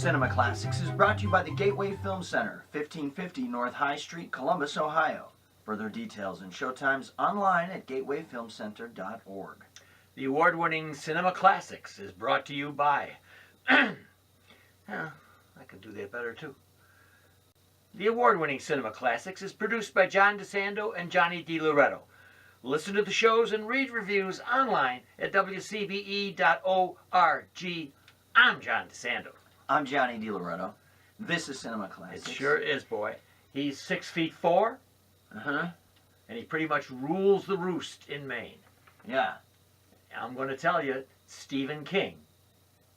Cinema Classics is brought to you by the Gateway Film Center, 1550 North High Street, Columbus, Ohio. Further details and showtimes online at gatewayfilmcenter.org. The award-winning Cinema Classics is brought to you by... yeah, I could do that better too. The award-winning Cinema Classics is produced by John DeSando and Johnny DiLoretto. Listen to the shows and read reviews online at WCBE.org. I'm John DeSando. I'm Johnny DiLoretto. This is Cinema Classics. It sure is, boy. He's 6'4". Uh-huh. And he pretty much rules the roost in Maine. Yeah. I'm going to tell you, Stephen King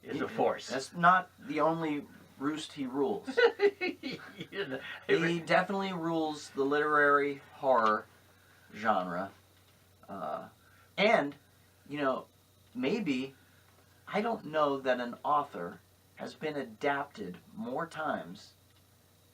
is a force. That's not the only roost he rules. He definitely rules the literary horror genre. And, you know, maybe, I don't know that an author has been adapted more times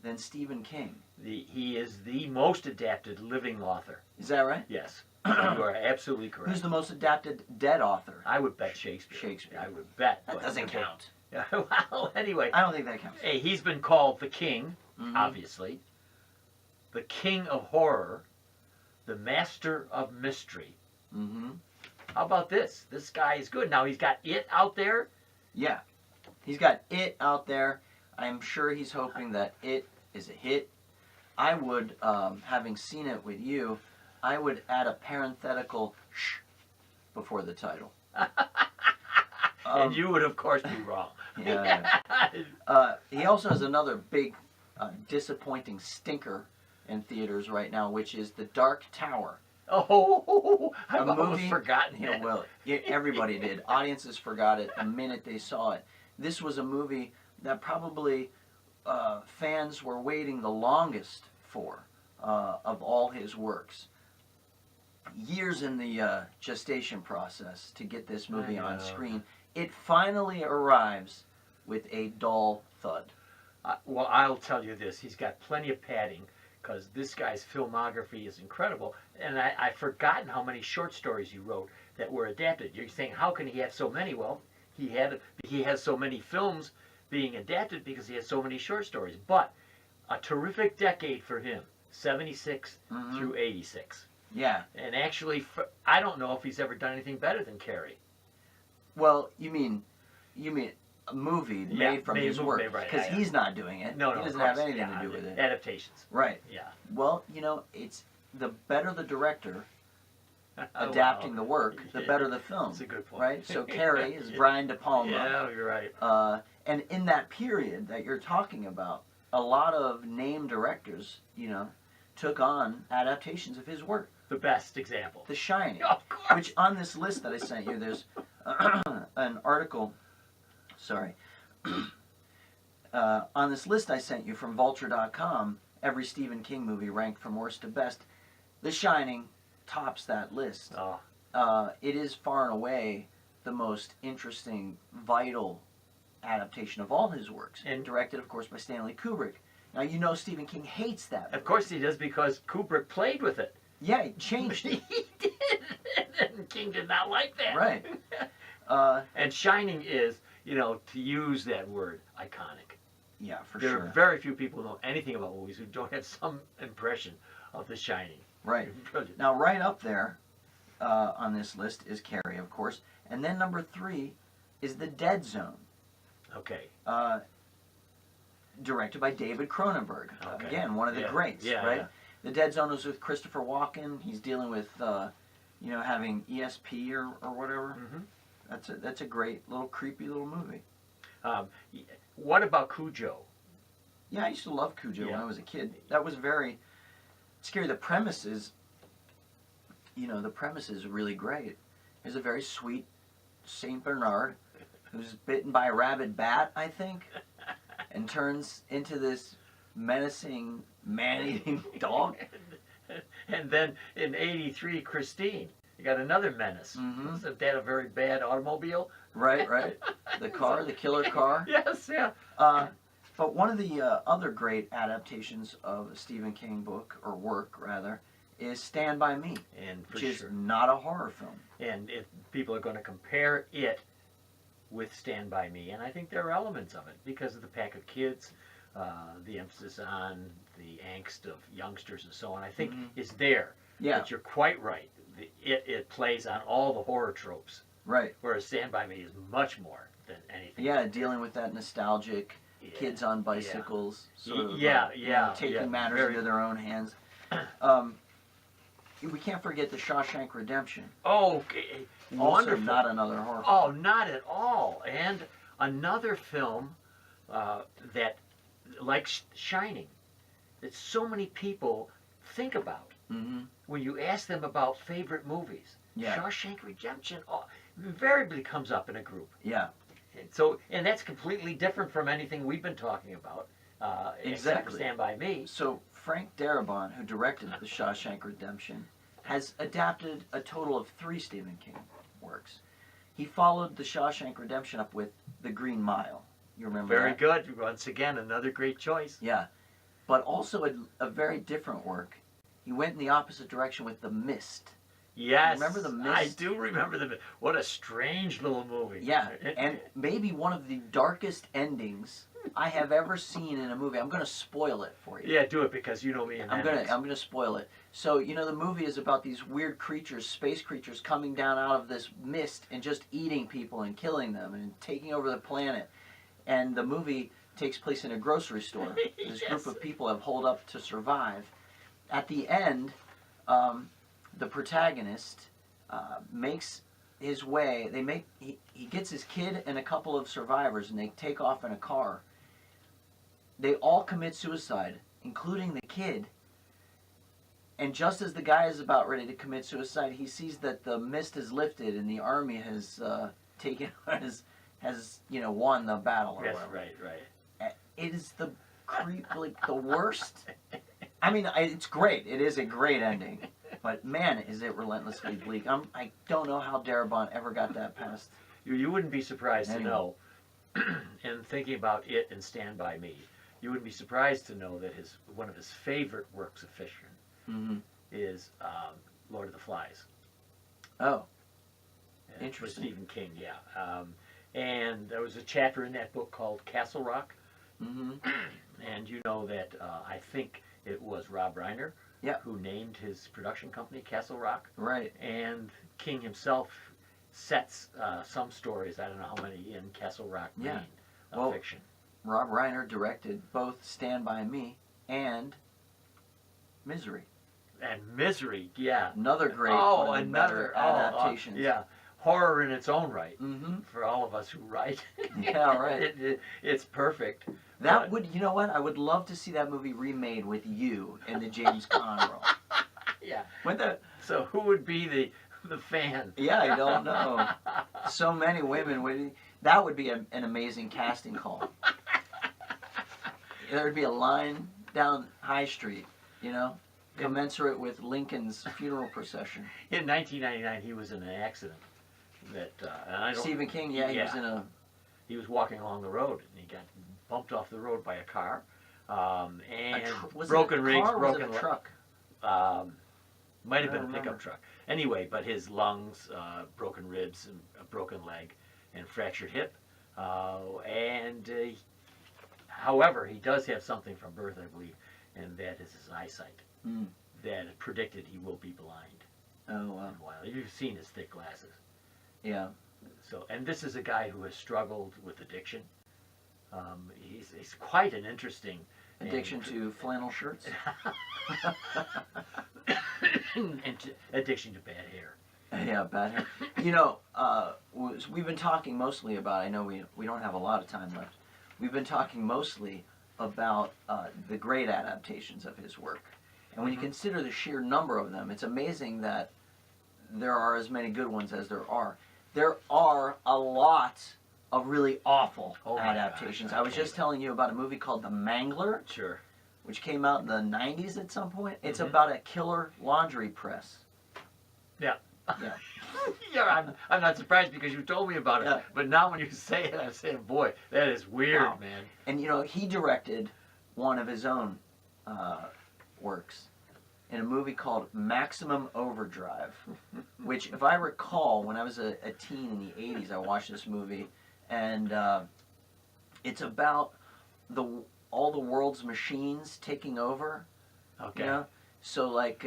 than Stephen King. He is the most adapted living author. Is that right? Yes. You are absolutely correct. Who's the most adapted dead author? I would bet Shakespeare. Shakespeare. I would bet. That doesn't count. Well, anyway. I don't think that counts. Hey, he's been called the King, obviously. The King of Horror. The Master of Mystery. How about this? This guy is good. Now, he's got It out there. Yeah. He's got It out there. I'm sure he's hoping that It is a hit. I would, having seen it with you, I would add a parenthetical "sh" before the title. And you would, of course, be wrong. Yeah. He also has another big, disappointing stinker in theaters right now, which is The Dark Tower. Oh, I've a almost movie, forgotten you know, it. well, everybody did. Audiences forgot it the minute they saw it. This was a movie that probably fans were waiting the longest for of all his works. Years in the gestation process to get this movie on screen. It finally arrives with a dull thud. Well, I'll tell you this. He's got plenty of padding because this guy's filmography is incredible. And I've forgotten how many short stories he wrote that were adapted. You're saying, how can he have so many? Well, he has so many films being adapted because he has so many short stories. But a terrific decade for him, 76 through 86. Yeah. And actually, I don't know if he's ever done anything better than Carrie. Well, you mean a movie made from his work, because he's not doing it. No, he doesn't have anything to do with it. Adaptations. Right. Yeah. Well, you know, it's the better the director adapting the work, the better the film. That's a good point. Right? So Carrie is Brian De Palma. Yeah, you're right. And in that period that you're talking about, a lot of named directors, you know, took on adaptations of his work. The best example. The Shining. Of course. Which on this list that I sent you, there's an article, on this list I sent you from Vulture.com, every Stephen King movie ranked from worst to best. The Shining tops that list. It is far and away the most interesting, vital adaptation of all his works, and directed, of course, by Stanley Kubrick. Now, you know Stephen King hates that movie. Of course he does, because Kubrick played with it. Yeah, he changed it. He did. And King did not like that. Right. And Shining is, you know, to use that word, iconic. Yeah, for There sure. are very few people who know anything about movies who don't have some impression of The Shining. Right. Brilliant. Now, right up there on this list is Carrie, of course. And then number 3 is The Dead Zone. Okay. Directed by David Cronenberg. Okay. Again, one of the greats, right? Yeah. The Dead Zone was with Christopher Walken. He's dealing with, you know, having ESP or whatever. That's a great little creepy little movie. What about Cujo? Yeah, I used to love Cujo when I was a kid. That was very scary. The premise is, you know, the premise is really great. There's a very sweet Saint Bernard who's bitten by a rabid bat, I think, and turns into this menacing, man-eating dog. And then in '83, Christine, you got another menace. Wasn't that a very bad automobile? Right, right. The car, the killer car. Yes, yeah. But one of the other great adaptations of a Stephen King book, or work rather, is Stand By Me, and which is not a horror film. And if people are going to compare it with Stand By Me, and I think there are elements of it because of the pack of kids, the emphasis on the angst of youngsters and so on. I think is there. Yeah. But you're quite right. It plays on all the horror tropes. Right. Whereas Stand By Me is much more than anything. Yeah, dealing with that nostalgic kids on bicycles, sort of, taking matters into their own hands. We can't forget the Shawshank Redemption. Oh, Also wonderful. not another horror film. Oh, not at all. And another film that, like Shining, that so many people think about when you ask them about favorite movies. Yeah. Shawshank Redemption invariably comes up in a group. Yeah. And that's completely different from anything we've been talking about. Except for Exactly. Stand By Me. So Frank Darabont, who directed the Shawshank Redemption, has adapted a total of 3 Stephen King works. He followed the Shawshank Redemption up with The Green Mile. You remember Very that? good. Once again, another great choice. Yeah. But also a very different work. He went in the opposite direction with The Mist. Yes. Remember The Mist? I do remember The Mist. What a strange little movie. Yeah, and maybe one of the darkest endings I have ever seen in a movie. I'm going to spoil it for you. Yeah, do it because you know me and I'm gonna spoil it. So the movie is about these weird creatures, space creatures, coming down out of this mist and just eating people and killing them and taking over the planet. And the movie takes place in a grocery store. This group of people have holed up to survive. At the end, the protagonist makes his way. He gets his kid and a couple of survivors, and they take off in a car. They all commit suicide, including the kid. And just as the guy is about ready to commit suicide, he sees that the mist is lifted and the army has won the battle or Yes, whatever. right. It is the the worst. I mean, it's great. It is a great ending, but man, is it relentlessly bleak. I don't know how Darabont ever got that past. You wouldn't be surprised Anyway. to know, in thinking about it and Stand By Me, you wouldn't be surprised to know that one of his favorite works of fiction is Lord of the Flies. Oh, For interesting. Stephen King, yeah. And there was a chapter in that book called Castle Rock. And you know that I think it was Rob Reiner who named his production company Castle Rock. Right. And King himself sets some stories, I don't know how many, in Castle Rock, Maine, fiction. Rob Reiner directed both Stand By Me and Misery. And Misery, yeah. Another great one of the better adaptations. Yeah. Horror in its own right. Mm-hmm. For all of us who write. Yeah, right. It's perfect. That would, you know what? I would love to see that movie remade with you in the James Caan role. Yeah. With So who would be the fan? Yeah, I don't know. So many women would. That would be an amazing casting call. There would be a line down High Street, commensurate with Lincoln's funeral procession. In 1999, he was in an accident. Stephen King, he was in a. He was walking along the road and he got bumped off the road by a car, and broken ribs, broken was it a truck? Might have been a pickup truck. Anyway, but his lungs, broken ribs, and a broken leg, and fractured hip, however, he does have something from birth, I believe, and that is his eyesight. That predicted he will be blind. Oh wow! You've seen his thick glasses. Yeah. So, and this is a guy who has struggled with addiction. He's quite an interesting addiction to flannel shirts. And addiction to bad hair. Yeah, bad hair. We've been talking mostly about. I know we don't have a lot of time left. We've been talking mostly about the great adaptations of his work, and when you consider the sheer number of them, it's amazing that there are as many good ones as there are. There are a lot of really awful adaptations. Gosh, I was just telling you about a movie called The Mangler, Sure. which came out in the 90s at some point. It's about a killer laundry press. Yeah. Yeah. Yeah, I'm not surprised because you told me about it. Yeah. But now when you say it, I'm saying, boy, that is weird, Wow. man. And he directed one of his own works in a movie called Maximum Overdrive, which, if I recall, when I was a teen in the 80s, I watched this movie, and it's about all the world's machines taking over. Okay. You know? So like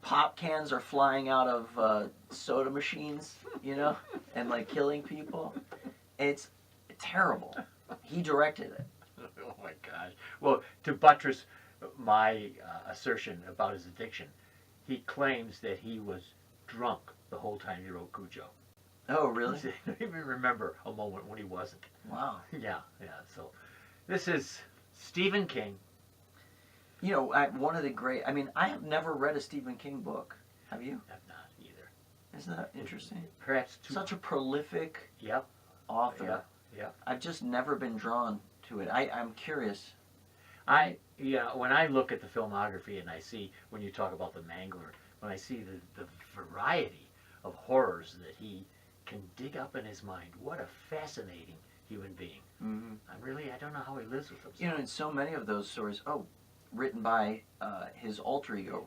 pop cans are flying out of soda machines, you know, and like killing people. It's terrible. He directed it. Oh my gosh. Well, to buttress my assertion about his addiction, he claims that he was drunk the whole time he wrote Cujo. Oh, really? I don't even remember a moment when he wasn't. Wow. Yeah. So this is Stephen King. You know, one of the great. I mean, I have never read a Stephen King book. Have you? I've not either. Isn't that interesting? Perhaps too. Such a prolific Yep. author. Yeah. I've just never been drawn to it. I'm curious. When I look at the filmography and I see, when you talk about the Mangler, when I see the variety of horrors that he can dig up in his mind, what a fascinating human being. Mm-hmm. I don't know how he lives with himself. You know, in so many of those stories, written by his alter ego,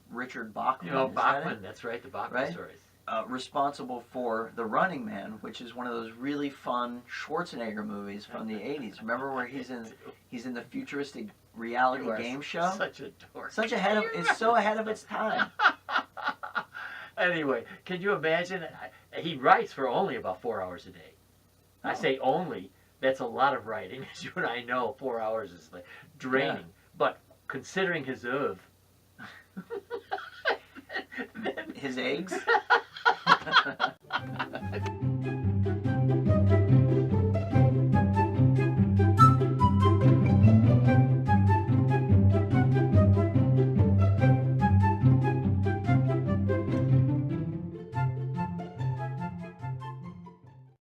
Richard Bachman. You know, is that Bachman, it? that's right, the Bachman Right? stories. Responsible for The Running Man, which is one of those really fun Schwarzenegger movies from the 80s. Remember where he's in the futuristic reality game show? Such a dork. It's so ahead of its time. Anyway, can you imagine? He writes for only about 4 hours a day. I say only. That's a lot of writing, as you and I know. 4 hours is like draining. Yeah. But considering his oeuvre, His eggs?